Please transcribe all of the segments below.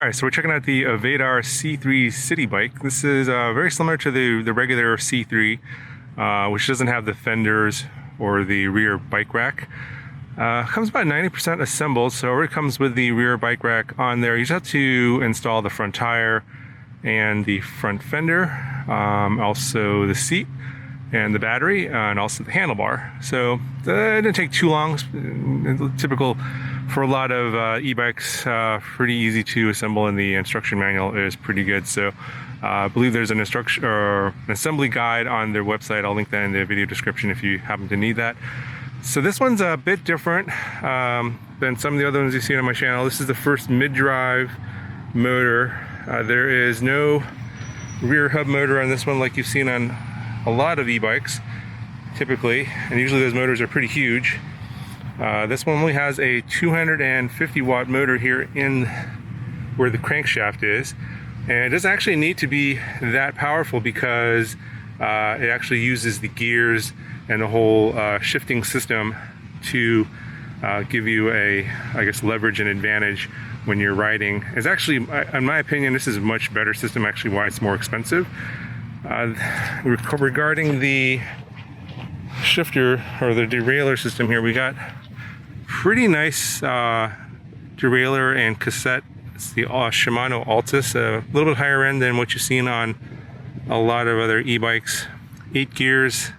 Alright, so we're checking out the Avadar C3 city bike. This is very similar to the regular C3, which doesn't have the fenders or the rear bike rack. Comes about 90% assembled, so it already comes with the rear bike rack on there. You just have to install the front tire and the front fender, also the seat and the battery, and also the handlebar. So it didn't take too long. Typical for a lot of e-bikes, pretty easy to assemble, and the instruction manual is pretty good. So I believe there's an instruction or an assembly guide on their website. I'll link that in the video description if you happen to need that. So this one's a bit different than some of the other ones you've seen on my channel. This is the first mid-drive motor. There is no rear hub motor on this one like you've seen on a lot of e-bikes typically, and usually those motors are pretty huge. This one only has a 250 watt motor here in where the crankshaft is, and it doesn't actually need to be that powerful because it actually uses the gears and the whole shifting system to give you a, I guess, leverage and advantage when you're riding. It's actually, in my opinion, this is a much better system, actually why it's more expensive. Regarding the shifter or the derailleur system here, we got pretty nice derailleur and cassette. It's the Shimano Altus, a little bit higher end than what you've seen on a lot of other e-bikes. 8 gears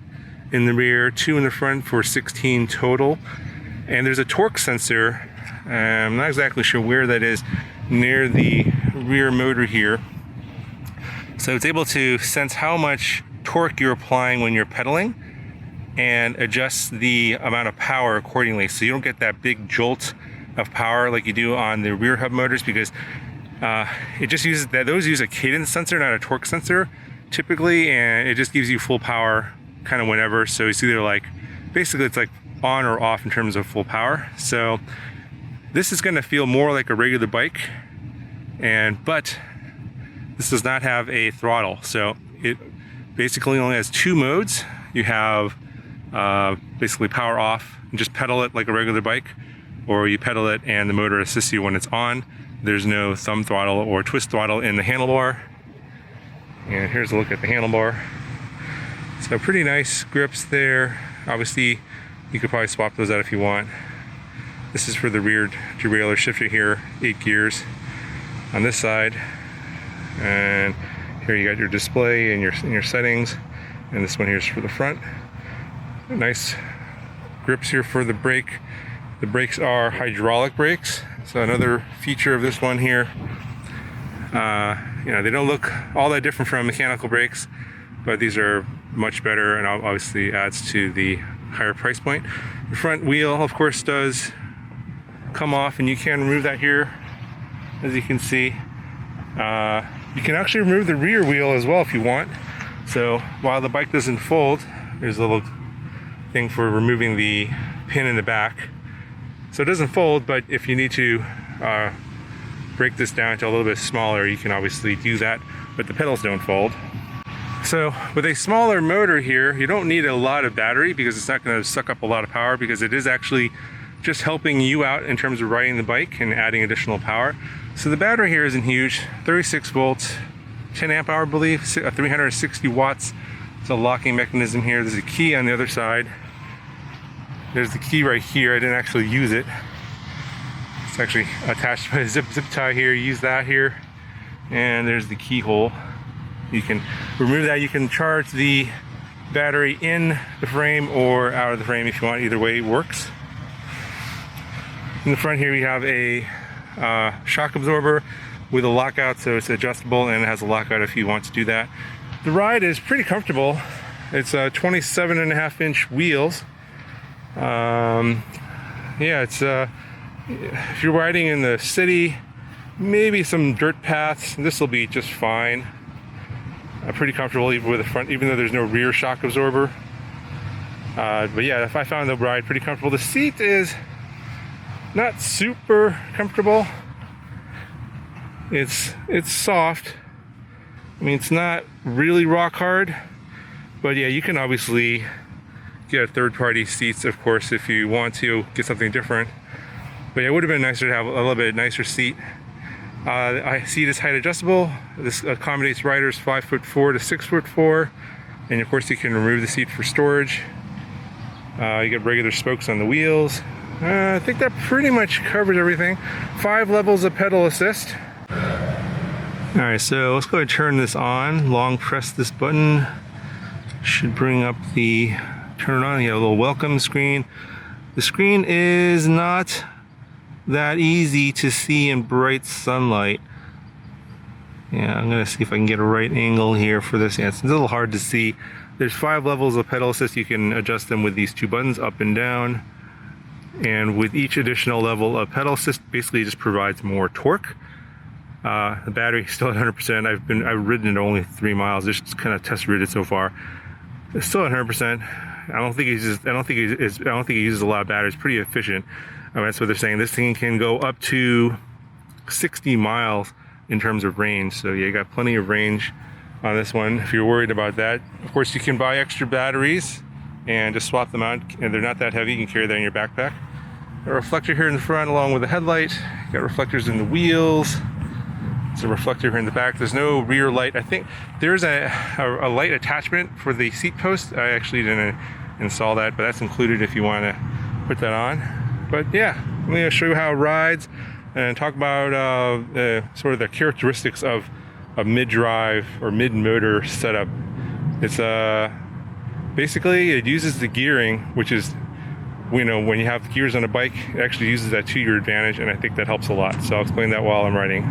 in the rear, 2 in the front for 16 total. And there's a torque sensor. I'm not exactly sure where that is, near the rear motor here. So it's able to sense how much torque you're applying when you're pedaling and adjust the amount of power accordingly, so you don't get that big jolt of power like you do on the rear hub motors, because it just uses that. Those use a cadence sensor, not a torque sensor typically, and it just gives you full power kind of whenever. So it's either like, basically it's like on or off in terms of full power. So this is going to feel more like a regular bike, but this does not have a throttle. So it basically only has 2 modes. You have basically power off and just pedal it like a regular bike, or you pedal it and the motor assists you when it's on. There's no thumb throttle or twist throttle in the handlebar. And here's a look at the handlebar. So pretty nice grips there. Obviously you could probably swap those out if you want. This is for the rear derailleur shifter here, 8 gears on this side. And here you got your display and your settings, and this one here is for the front. Nice grips here for the brake. The brakes are hydraulic brakes, so another feature of this one here. You know, they don't look all that different from mechanical brakes, but these are much better, and obviously adds to the higher price point. The front wheel, of course, does come off, and you can remove that here, as you can see. You can actually remove the rear wheel as well if you want. So while the bike doesn't fold, there's a little thing for removing the pin in the back. So it doesn't fold, but if you need to break this down to a little bit smaller, you can obviously do that, but the pedals don't fold. So with a smaller motor here, you don't need a lot of battery because it's not going to suck up a lot of power, because it is actually just helping you out in terms of riding the bike and adding additional power. So the battery here isn't huge, 36 volts, 10 amp hour, I believe, 360 watts. It's a locking mechanism here. There's a key on the other side. There's the key right here. I didn't actually use it. It's actually attached by a zip tie here. Use that here. And there's the keyhole. You can remove that. You can charge the battery in the frame or out of the frame if you want. Either way works. In the front here we have a shock absorber with a lockout, so it's adjustable and it has a lockout if you want to do that. The ride is pretty comfortable. It's 27.5-inch wheels. Yeah, it's if you're riding in the city, maybe some dirt paths, this will be just fine. Pretty comfortable even with the front, even though there's no rear shock absorber. But yeah, if I found the ride pretty comfortable. The seat is not super comfortable. It's soft. I mean, it's not really rock hard, but yeah, you can obviously get third-party seats, of course, if you want to get something different. But yeah, it would have been nicer to have a little bit nicer seat. I see it is height adjustable. This accommodates riders 5'4" to 6'4", and of course you can remove the seat for storage. You get regular spokes on the wheels. I think that pretty much covers everything. 5 levels of pedal assist. Alright, so let's go ahead and turn this on. Long press this button. Should bring up the turn it on. You have a little welcome screen. The screen is not that easy to see in bright sunlight. Yeah, I'm gonna see if I can get a right angle here for this. Yeah, it's a little hard to see. There's 5 levels of pedal assist. You can adjust them with these 2 buttons, up and down. And with each additional level of pedal assist, basically just provides more torque. The battery is still at 100%. I've ridden it only 3 miles, just kind of test ridden it so far. It's still at 100%. I don't think it uses a lot of battery. It's pretty efficient. That's what they're saying. This thing can go up to 60 miles in terms of range. So yeah, you got plenty of range on this one if you're worried about that. Of course, you can buy extra batteries and just swap them out, and they're not that heavy. You can carry that in your backpack. A reflector here in the front along with the headlight. You got reflectors in the wheels. There's a reflector here in the back. There's no rear light. I think there's a light attachment for the seat post. I actually didn't install that, but that's included if you want to put that on. But yeah, I'm going to show you how it rides and talk about sort of the characteristics of a mid-drive or mid-motor setup. It's basically it uses the gearing, which is, you know, when you have gears on a bike, it actually uses that to your advantage, and I think that helps a lot. So I'll explain that while I'm riding.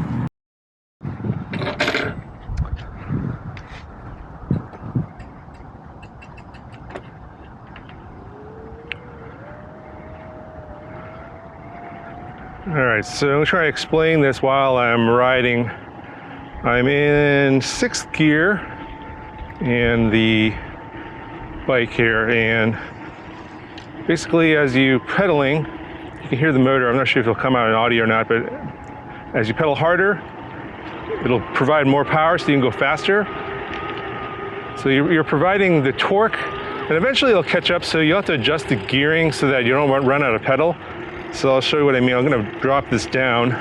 Alright, so I'm going to try to explain this while I'm riding. I'm in 6th gear in the bike here, and basically as you pedaling, you can hear the motor. I'm not sure if it'll come out in audio or not, but as you pedal harder, it'll provide more power so you can go faster. So you're providing the torque, and eventually it'll catch up, so you'll have to adjust the gearing so that you don't run out of pedal. So I'll show you what I mean. I'm going to drop this down.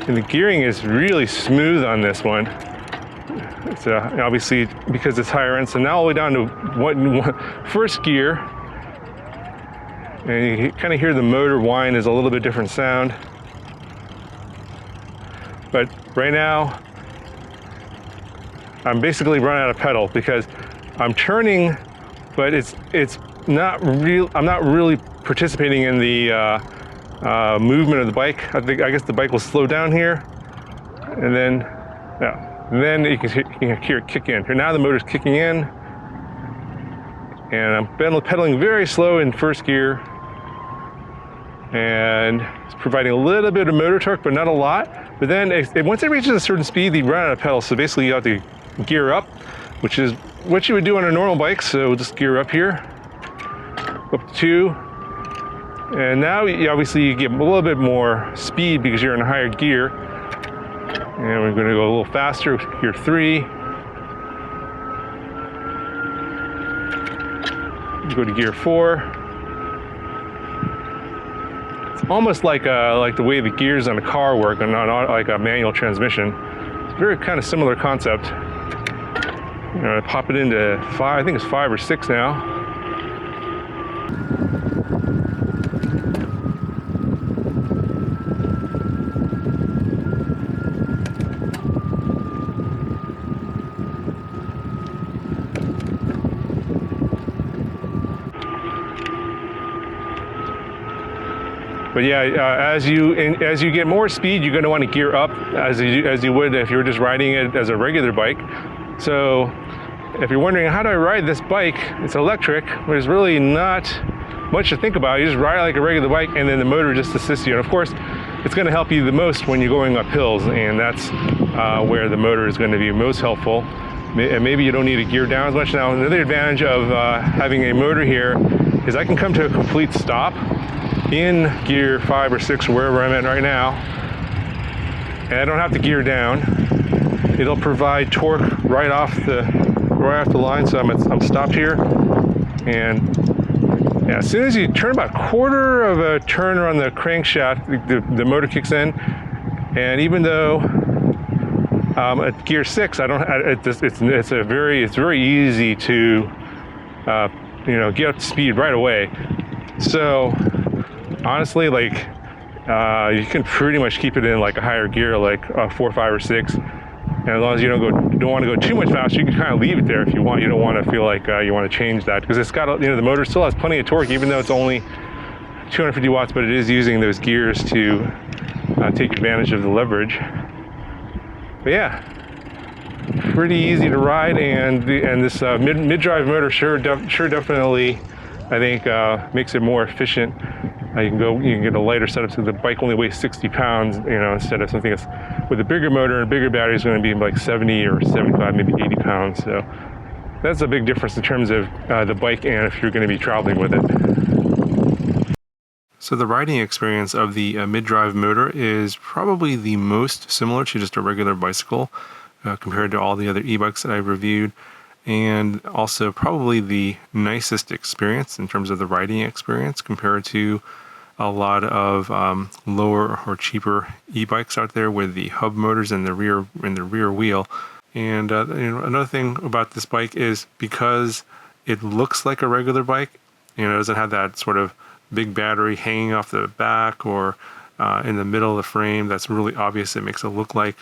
And the gearing is really smooth on this one. It's obviously because it's higher end. So now all the way down to 1st gear. And you kind of hear the motor whine is a little bit different sound. But right now, I'm basically running out of pedal because I'm turning, but it's not real. I'm not really participating in the movement of the bike. I guess the bike will slow down here, and then then you can hear it kick in. Here now the motor's kicking in, and I'm pedaling very slow in 1st gear, and it's providing a little bit of motor torque, but not a lot. But then once it reaches a certain speed, you run out of pedal. So basically, you have to gear up, which is what you would do on a normal bike. So we'll just gear up here. Up to 2, and now obviously you get a little bit more speed because you're in a higher gear, and we're going to go a little faster. Gear 3, go to gear 4. It's almost like the way the gears on a car work, and not like a manual transmission. It's a very kind of similar concept. I'm going to pop it into 5. I think it's 5 or 6 now. But yeah, as you get more speed, you're going to want to gear up as you would if you were just riding it as a regular bike. So if you're wondering, how do I ride this bike? It's electric. There's really not much to think about. You just ride like a regular bike, and then the motor just assists you. And of course, it's going to help you the most when you're going up hills, and that's where the motor is going to be most helpful. And maybe you don't need to gear down as much. Now, another advantage of having a motor here is I can come to a complete stop in gear 5 or 6 or wherever I'm at right now, and I don't have to gear down. It'll provide torque right off the line. So I'm stopped here, and Yeah, as soon as you turn about a quarter of a turn on the crankshaft, the motor kicks in, and even though at gear 6, I don't. It's very easy to get up to speed right away. So honestly, like you can pretty much keep it in like a higher gear, like 4, 5, or 6. And as long as you don't want to go too much faster, you can kind of leave it there if you want. You don't want to feel like you want to change that, because it's got, the motor still has plenty of torque, even though it's only 250 watts, but it is using those gears to take advantage of the leverage. But yeah, pretty easy to ride, and this mid-drive motor sure definitely, I think, makes it more efficient. You can get a lighter setup, so the bike only weighs 60 pounds, instead of something that's with a bigger motor and bigger battery is going to be like 70 or 75, maybe 80 pounds. So that's a big difference in terms of the bike and if you're going to be traveling with it. So the riding experience of the mid-drive motor is probably the most similar to just a regular bicycle compared to all the other e-bikes that I've reviewed, and also probably the nicest experience in terms of the riding experience compared to a lot of lower or cheaper e-bikes out there with the hub motors in the rear wheel. And another thing about this bike is, because it looks like a regular bike, it doesn't have that sort of big battery hanging off the back or in the middle of the frame that's really obvious. It makes it look like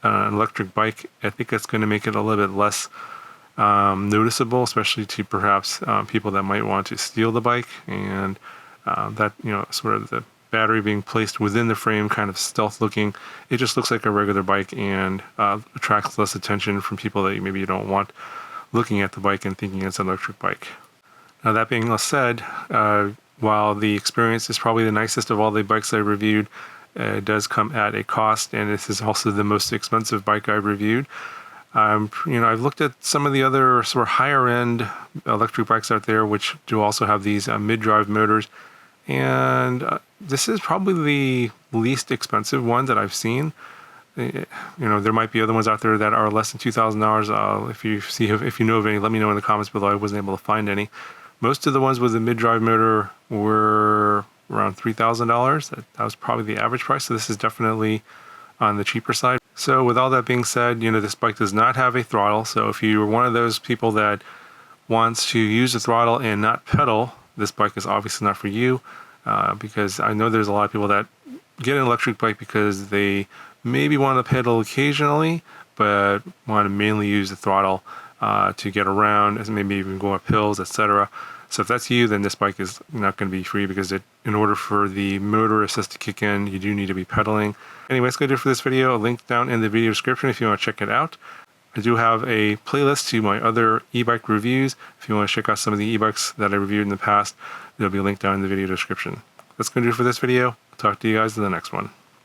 an electric bike. I think that's going to make it a little bit less noticeable, especially to perhaps people that might want to steal the bike, and that sort of the battery being placed within the frame, kind of stealth looking. It just looks like a regular bike and attracts less attention from people that maybe you don't want looking at the bike and thinking it's an electric bike. Now, that being said, while the experience is probably the nicest of all the bikes I reviewed, it does come at a cost, and this is also the most expensive bike I've reviewed. I've looked at some of the other sort of higher end electric bikes out there, which do also have these mid-drive motors, and this is probably the least expensive one that I've seen. There might be other ones out there that are less than $2,000. If you know of any, let me know in the comments below. I wasn't able to find any. Most of the ones with the mid-drive motor were around $3,000. That was probably the average price. So this is definitely on the cheaper side. So with all that being said, this bike does not have a throttle. So if you're one of those people that wants to use the throttle and not pedal, this bike is obviously not for you, because I know there's a lot of people that get an electric bike because they maybe want to pedal occasionally, but want to mainly use the throttle to get around, and maybe even go up hills, etc. So if that's you, then this bike is not going to be free, because in order for the motor assist to kick in, you do need to be pedaling. Anyway, that's going to do it for this video. A link down in the video description if you want to check it out. I do have a playlist to my other e-bike reviews. If you want to check out some of the e-bikes that I reviewed in the past, there'll be a link down in the video description. That's going to do it for this video. I'll talk to you guys in the next one.